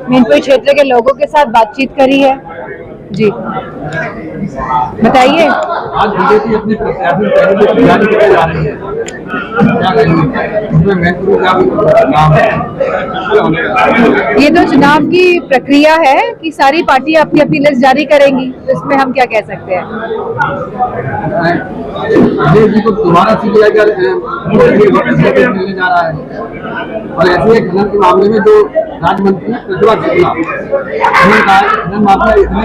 मैनपुरी क्षेत्र के लोगों के साथ बातचीत करी है। जी बताइए। आज बीजेपी अपने प्रत्याशी पहले की तैयारी करने जा रही है, क्या कहेंगे? उसमें मैनपुरी का नाम है। ये तो चुनाव की प्रक्रिया है कि सारी पार्टियां अपनी अपनी लिस्ट जारी करेंगी, तो इसमें हम क्या कह सकते हैं। अजय जी को दोबारा सीबीआई का मिलने जा रहा है, और ऐसे एक खनन के मामले में जो राज्य मंत्री है प्रतिभा शुक्ला, उन्होंने कहा कि खनन माफिया इतने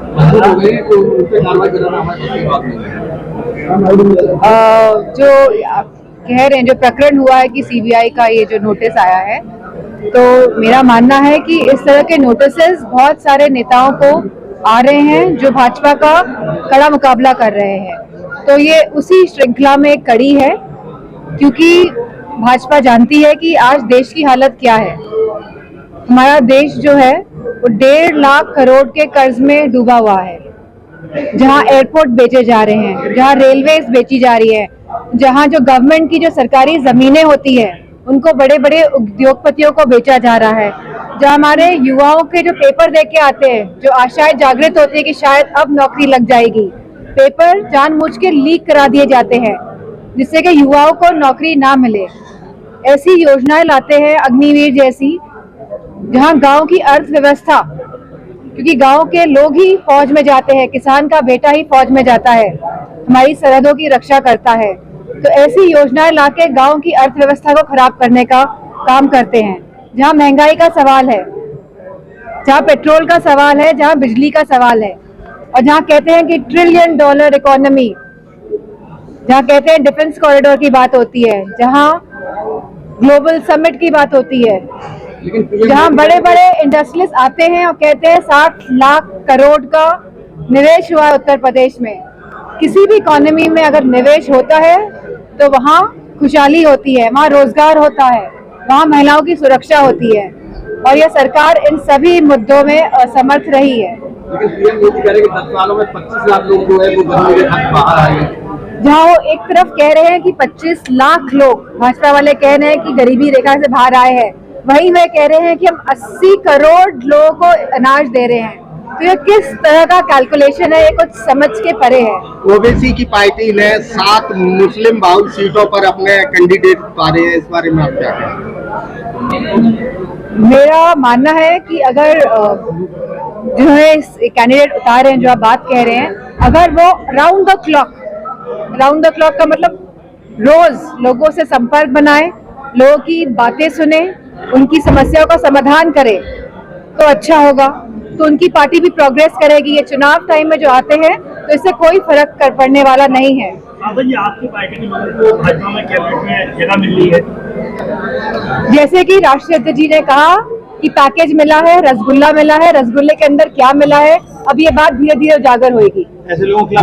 मजबूत हो गए तो उन पर कार्रवाई कराना हमारे बात नहीं है। जो आप कह रहे हैं, जो प्रकरण हुआ है कि सीबीआई का ये जो नोटिस आया है, तो मेरा मानना है कि इस तरह के नोटिसेस बहुत सारे नेताओं को आ रहे हैं जो भाजपा का कड़ा मुकाबला कर रहे हैं। तो ये उसी श्रृंखला में एक कड़ी है, क्योंकि भाजपा जानती है कि आज देश की हालत क्या है। हमारा देश जो है वो 1.5 लाख करोड़ के कर्ज में डूबा हुआ है, जहां एयरपोर्ट बेचे जा रहे हैं, जहां रेलवेज बेची जा रही है, जहां जो गवर्नमेंट की जो सरकारी जमीनें होती है उनको बड़े बड़े उद्योगपतियों को बेचा जा रहा है, जहां हमारे युवाओं के जो पेपर दे के आते हैं, जो आशाएं जागृत होती है कि शायद अब नौकरी लग जाएगी, पेपर जानबूझ के लीक करा दिए जाते हैं जिससे कि युवाओं को नौकरी ना मिले। ऐसी योजनाएं लाते हैं अग्निवीर जैसी, जहां गांव की अर्थव्यवस्था, क्योंकि गांव के लोग ही फौज में जाते हैं, किसान का बेटा ही फौज में जाता है, हमारी सरहदों की रक्षा करता है, तो ऐसी योजनाएं लाके गांव की अर्थव्यवस्था को खराब करने का काम करते हैं। जहां महंगाई का सवाल है, जहां पेट्रोल का सवाल है, जहां बिजली का सवाल है, और जहां कहते हैं कि $1 ट्रिलियन इकोनॉमी, जहां कहते हैं डिफेंस कॉरिडोर की बात होती है, जहां ग्लोबल समिट की बात होती है, जहां बड़े बड़े इंडस्ट्रियलिस्ट आते हैं और कहते हैं 60 लाख करोड़ का निवेश हुआ है उत्तर प्रदेश में। किसी भी इकोनॉमी में अगर निवेश होता है तो वहाँ खुशहाली होती है, वहाँ रोजगार होता है, वहाँ महिलाओं की सुरक्षा होती है, और यह सरकार इन सभी मुद्दों में असमर्थ रही है। लेकिन पीएम मोदी कह रहे हैं कि 10 सालों में 25 लाख लोग जो है वो गरीबी के खत बाहर आए हैं। जहाँ वो एक तरफ कह रहे हैं कि 25 लाख लोग, भाजपा वाले कह रहे हैं कि गरीबी रेखा से बाहर आए हैं, वहीं वे कह रहे हैं कि हम 80 करोड़ लोगों को अनाज दे रहे हैं। तो ये किस तरह का कैलकुलेशन है, ये कुछ समझ के परे है। ओबीसी की पार्टी ने 7 मुस्लिम बहुल सीटों पर अपने कैंडिडेट उतारे हैं, इस बारे में आप क्या कहें? मेरा मानना है कि अगर जिन्होंने कैंडिडेट उतारे हैं, जो आप बात कह रहे हैं, अगर वो राउंड द क्लॉक का मतलब रोज लोगों से संपर्क बनाए, लोगों की बातें सुने, उनकी समस्याओं का समाधान करे तो अच्छा होगा, तो उनकी पार्टी भी प्रोग्रेस करेगी। ये चुनाव टाइम में जो आते हैं तो इससे कोई फर्क कर पड़ने वाला नहीं है। आपकी पार्टी के लोगों को भाजपा में कैबिनेट में जगह मिल रही है, जैसे कि राष्ट्रीय अध्यक्ष जी ने कहा कि पैकेज मिला है, रसगुल्ला मिला है, रसगुल्ले के अंदर क्या मिला है, अब ये बात धीरे धीरे उजागर होगी। ऐसे लोगों के